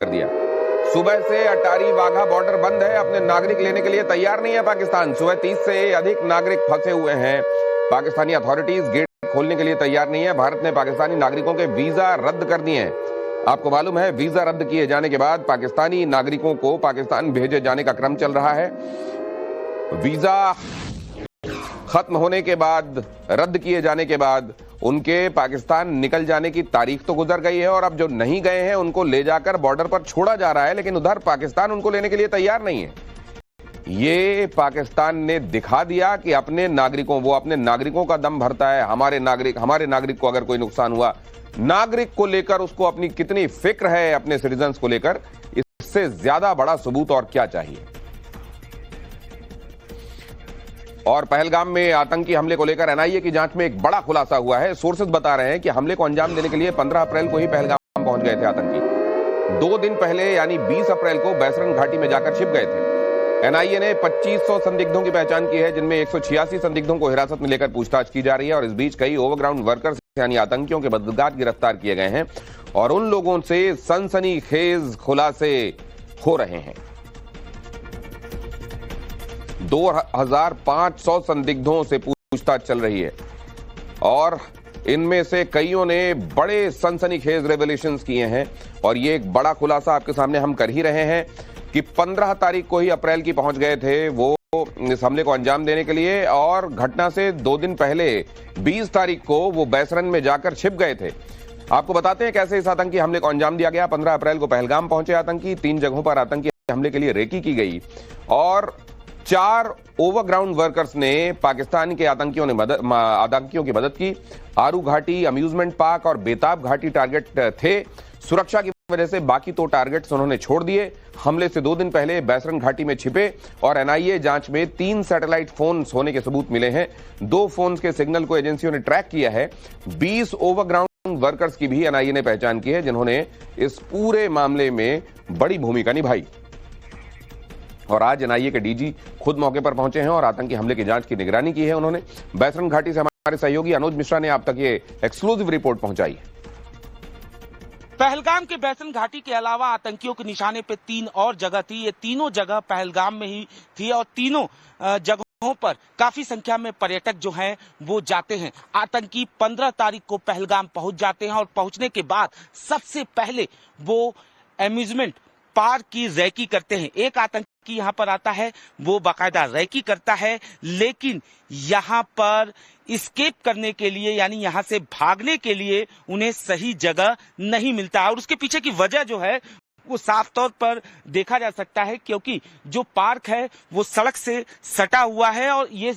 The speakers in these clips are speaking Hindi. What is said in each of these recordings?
कर दिया। सुबह से अटारी वाघा बॉर्डर बंद है, अपने नागरिक लेने के लिए तैयार नहीं है पाकिस्तान। सुबह 30 से अधिक नागरिक फंसे हुए हैं। पाकिस्तानी अथॉरिटीज गेट खोलने के लिए तैयार नहीं है। भारत ने पाकिस्तानी नागरिकों के वीजा रद्द कर दिए हैं। आपको मालूम है, वीजा रद्द किए जाने के बाद पाकिस्तानी नागरिकों को पाकिस्तान भेजे जाने का क्रम चल रहा है। वीजा खत्म होने के बाद, रद्द किए जाने के बाद उनके पाकिस्तान निकल जाने की तारीख तो गुजर गई है और अब जो नहीं गए हैं उनको ले जाकर बॉर्डर पर छोड़ा जा रहा है, लेकिन उधर पाकिस्तान उनको लेने के लिए तैयार नहीं है। ये पाकिस्तान ने दिखा दिया कि अपने नागरिकों का दम भरता है। हमारे नागरिक को अगर कोई नुकसान हुआ, नागरिक को लेकर उसको अपनी कितनी फिक्र है, अपने सिटीजन्स को लेकर, इससे ज्यादा बड़ा सबूत और क्या चाहिए। और पहलगाम में आतंकी हमले को लेकर एनआईए की जांच में एक बड़ा खुलासा हुआ है। सोर्सेज बता रहे हैं कि हमले को अंजाम देने के लिए 15 अप्रैल को ही पहलगाम पहुंच गए थे आतंकी। 2 दिन पहले यानी 20 अप्रैल को बैसरन घाटी में जाकर छिप गए थे। एनआईए ने 2500 संदिग्धों की पहचान की है, जिनमें 186 संदिग्धों को हिरासत में लेकर पूछताछ की जा रही है। और इस बीच कई ओवरग्राउंड वर्कर्स यानी आतंकियों के मददगार गिरफ्तार किए गए हैं और उन लोगों से सनसनीखेज खुलासे हो रहे हैं। 2500 संदिग्धों से पूछताछ चल रही है और इनमें से कईयों ने बड़े सनसनीखेज रेवलेशंस किए हैं। और ये एक बड़ा खुलासा आपके सामने हम कर ही रहे हैं कि 15 तारीख को ही अप्रैल की पहुंच गए थे वो इस हमले को अंजाम देने के लिए, और घटना से 2 दिन पहले 20 तारीख को वो बैसरन में जाकर छिप गए थे। आपको बताते हैं कैसे इस आतंकी हमले को अंजाम दिया गया। 15 अप्रैल को पहलगाम पहुंचे आतंकी। 3 जगहों पर आतंकी हमले के लिए रेकी की गई और 4 ओवरग्राउंड वर्कर्स ने पाकिस्तान के आतंकियों की मदद की। आरू घाटी, अम्यूजमेंट पार्क और बेताब घाटी टारगेट थे। सुरक्षा की वजह से बाकी 2 टारगेट्स उन्होंने छोड़ दिए। हमले से 2 दिन पहले बैसरन घाटी में छिपे और एनआईए जांच में 3 सैटेलाइट फोन्स होने के सबूत मिले हैं। 2 फोन्स के सिग्नल को एजेंसियों ने ट्रैक किया है। 20 ओवरग्राउंड वर्कर्स की भी एनआईए ने पहचान की है, जिन्होंने इस पूरे मामले में बड़ी भूमिका निभाई। और आज एनआईए के डीजी खुद मौके पर पहुंचे हैं और आतंकी हमले की जांच की निगरानी की है उन्होंने। बैसरन घाटी से हमारे सहयोगी अनुज मिश्रा ने आप तक ये एक्सक्लूसिव रिपोर्ट पहुंचाई है। पहलगाम के बैसरन घाटी के अलावा आतंकियों के निशाने पे 3 और जगह थी। ये तीनों जगह पहलगाम में ही थी और तीनों जगहों पर काफी संख्या में पर्यटक जो हैं वो जाते हैं। आतंकी 15 तारीख को पहलगाम पहुंच जाते हैं और पहुंचने के बाद सबसे पहले वो अम्यूजमेंट पार्क की रैकी करते हैं। एक आतंकी यहाँ पर आता है, वो बाकायदा रैकी करता है, लेकिन यहाँ पर एस्केप करने के लिए यानी यहाँ से भागने के लिए उन्हें सही जगह नहीं मिलता है। और उसके पीछे की वजह जो है वो साफ तौर पर देखा जा सकता है, क्योंकि जो पार्क है वो सड़क से सटा हुआ है और ये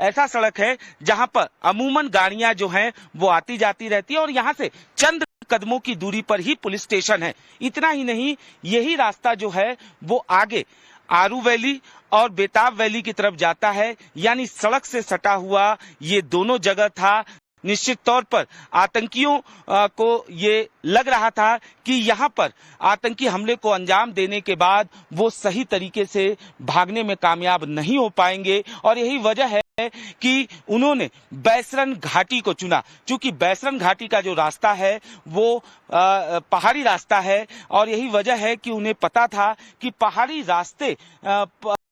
ऐसा सड़क है जहां पर अमूमन गाड़ियां जो हैं वो आती जाती रहती है और यहाँ से चंद कदमों की दूरी पर ही पुलिस स्टेशन है। इतना ही नहीं, यही रास्ता जो है वो आगे आरू वैली और बेताब वैली की तरफ जाता है, यानी सड़क से सटा हुआ ये दोनों जगह था। निश्चित तौर पर आतंकियों को ये लग रहा था कि यहाँ पर आतंकी हमले को अंजाम देने के बाद वो सही तरीके से भागने में कामयाब नहीं हो पाएंगे और यही वजह है कि उन्होंने बैसरन घाटी को चुना। क्योंकि बैसरन घाटी का जो रास्ता है वो पहाड़ी रास्ता है और यही वजह है कि उन्हें पता था कि पहाड़ी रास्ते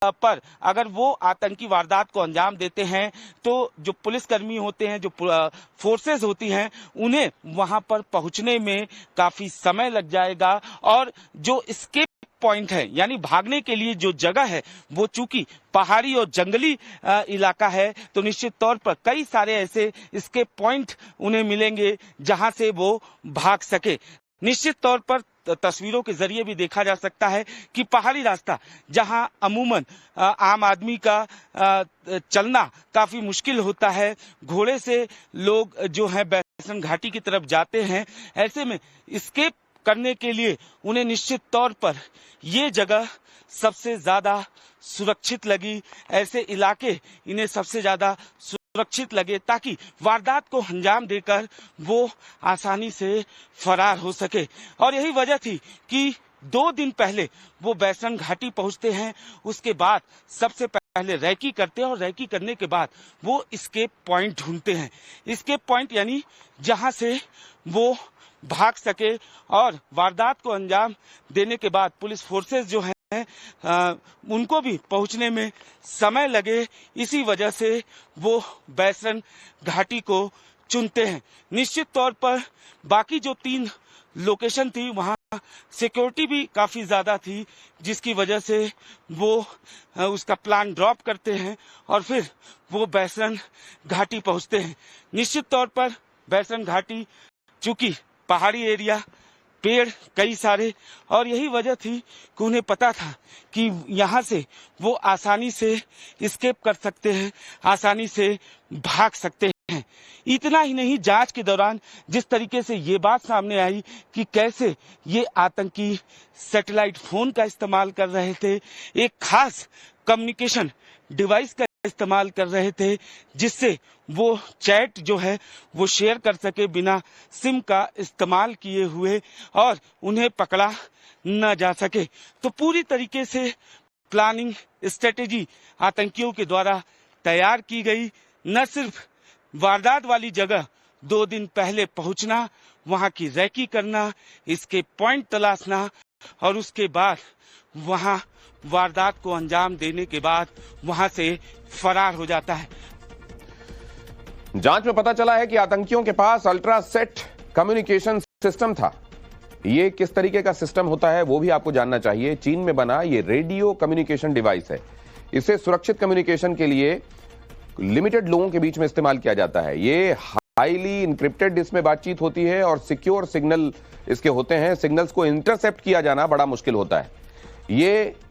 पर अगर वो आतंकी वारदात को अंजाम देते हैं तो जो पुलिसकर्मी होते हैं, जो फोर्सेस होती हैं, उन्हें वहां पर पहुंचने में काफी समय लग जाएगा। और जो एस्केप पॉइंट है यानी भागने के लिए जो जगह है वो चूंकि पहाड़ी और जंगली इलाका है, तो निश्चित तौर पर कई सारे ऐसे एस्केप पॉइंट उन्हें मिलेंगे जहां से वो भाग सके। निश्चित तौर पर तस्वीरों के जरिए भी देखा जा सकता है कि पहाड़ी रास्ता जहां अमूमन आम आदमी का चलना काफी मुश्किल होता है, घोड़े से लोग जो है बैसरन घाटी की तरफ जाते हैं। ऐसे में एस्केप करने के लिए उन्हें निश्चित तौर पर ये जगह सबसे ज्यादा सुरक्षित लगी। ऐसे इलाके इन्हें सबसे ज्यादा सुरक्षित लगे ताकि वारदात को अंजाम देकर वो आसानी से फरार हो सके। और यही वजह थी कि 2 दिन पहले वो बैसरन घाटी पहुंचते हैं। उसके बाद सबसे पहले रैकी करते हैं और रैकी करने के बाद वो एस्केप पॉइंट ढूंढते हैं। एस्केप पॉइंट यानी जहां से वो भाग सके और वारदात को अंजाम देने के बाद पुलिस फोर्सेस जो हैं उनको भी पहुंचने में समय लगे, इसी वजह से वो बैसरन घाटी को चुनते हैं। निश्चित तौर पर बाकी जो 3 लोकेशन थी वहां सिक्योरिटी भी काफी ज्यादा थी, जिसकी वजह से वो उसका प्लान ड्रॉप करते हैं और फिर वो बैसरन घाटी पहुंचते हैं। निश्चित तौर पर बैसरन घाटी चूंकि पहाड़ी एरिया, पेड़ कई सारे, और यही वजह थी कि उन्हें पता था कि यहाँ से वो आसानी से एस्केप कर सकते हैं, आसानी से भाग सकते हैं। इतना ही नहीं, जांच के दौरान जिस तरीके से ये बात सामने आई कि कैसे ये आतंकी सैटेलाइट फोन का इस्तेमाल कर रहे थे, एक खास कम्युनिकेशन डिवाइस का इस्तेमाल कर रहे थे जिससे वो चैट जो है वो शेयर कर सके बिना सिम का इस्तेमाल किए हुए और उन्हें पकड़ा न जा सके। तो पूरी तरीके से प्लानिंग स्ट्रेटेजी आतंकियों के द्वारा तैयार की गई। न सिर्फ वारदात वाली जगह 2 दिन पहले पहुंचना, वहां की रैकी करना, इसके पॉइंट तलाशना और उसके बाद वहां वारदात को अंजाम देने के बाद वहां से फरार हो जाता है। जांच में पता चला है कि आतंकियों के पास अल्ट्रासेट कम्युनिकेशन सिस्टम था। ये किस तरीके का सिस्टम होता है वो भी आपको जानना चाहिए। चीन में बना ये रेडियो कम्युनिकेशन डिवाइस है। इसे सुरक्षित कम्युनिकेशन के लिए लिमिटेड लोगों के बीच में इस्तेमाल किया जाता है। ये हाईली इंक्रिप्टेड इसमें बातचीत होती है और सिक्योर सिग्नल इसके होते हैं। सिग्नल्स को इंटरसेप्ट किया जाना बड़ा मुश्किल होता है।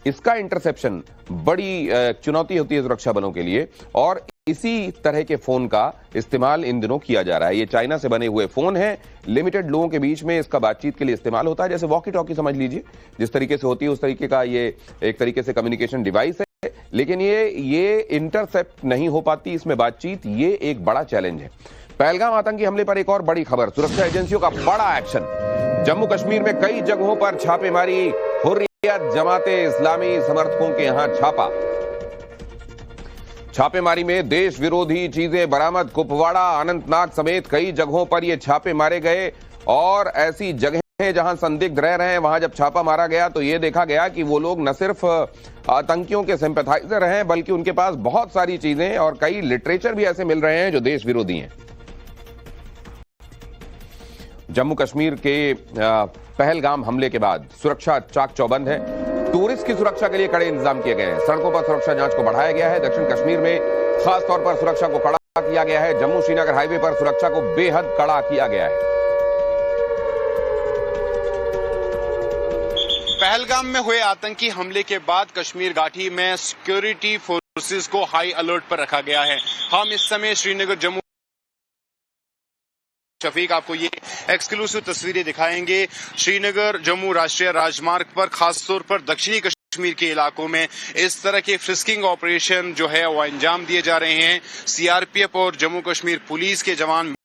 इसका इंटरसेप्शन बड़ी चुनौती होती है सुरक्षा बलों के लिए और इसी तरह के फोन का इस्तेमाल इन दिनों किया जा रहा है। ये चाइना से बने हुए फोन हैं। लिमिटेड लोगों के बीच में इसका बातचीत के लिए इस्तेमाल होता है। जैसे वॉकी टॉकी समझ लीजिए, जिस तरीके से होती है उस तरीके का ये एक तरीके से कम्युनिकेशन डिवाइस है। लेकिन ये इंटरसेप्ट नहीं हो पाती इसमें बातचीत। ये एक बड़ा चैलेंज है। पहलगाम आतंकी हमले पर एक और बड़ी खबर, सुरक्षा एजेंसियों का बड़ा एक्शन। जम्मू कश्मीर में कई जगहों पर छापेमारी, हुर्रियत जमाते इस्लामी समर्थकों के यहां छापा। छापेमारी में देश विरोधी चीजें बरामद। कुपवाड़ा, अनंतनाग समेत कई जगहों पर ये छापे मारे गए और ऐसी जगहें जहां संदिग्ध रह रहे हैं वहां जब छापा मारा गया तो ये देखा गया कि वो लोग न सिर्फ आतंकियों के सिंपैथाइजर हैं बल्कि उनके पास बहुत सारी चीजें और कई लिटरेचर भी ऐसे मिल रहे हैं जो देश विरोधी हैं। जम्मू कश्मीर के पहलगाम हमले के बाद सुरक्षा चाक चौबंद है। टूरिस्ट की सुरक्षा के लिए कड़े इंतजाम किए गए हैं। सड़कों पर सुरक्षा जांच को बढ़ाया गया है। दक्षिण कश्मीर में खास तौर पर सुरक्षा को कड़ा किया गया है। जम्मू श्रीनगर हाईवे पर सुरक्षा को बेहद कड़ा किया गया है। पहलगाम में हुए आतंकी हमले के बाद कश्मीर घाटी में सिक्योरिटी फोर्सेस को हाई अलर्ट पर रखा गया है। हम इस समय श्रीनगर जम्मू शफीक आपको ये एक्सक्लूसिव तस्वीरें दिखाएंगे। श्रीनगर जम्मू राष्ट्रीय राजमार्ग पर खासतौर पर दक्षिणी कश्मीर के इलाकों में इस तरह के फ्रिस्किंग ऑपरेशन जो है वो अंजाम दिए जा रहे हैं। सीआरपीएफ और जम्मू कश्मीर पुलिस के जवान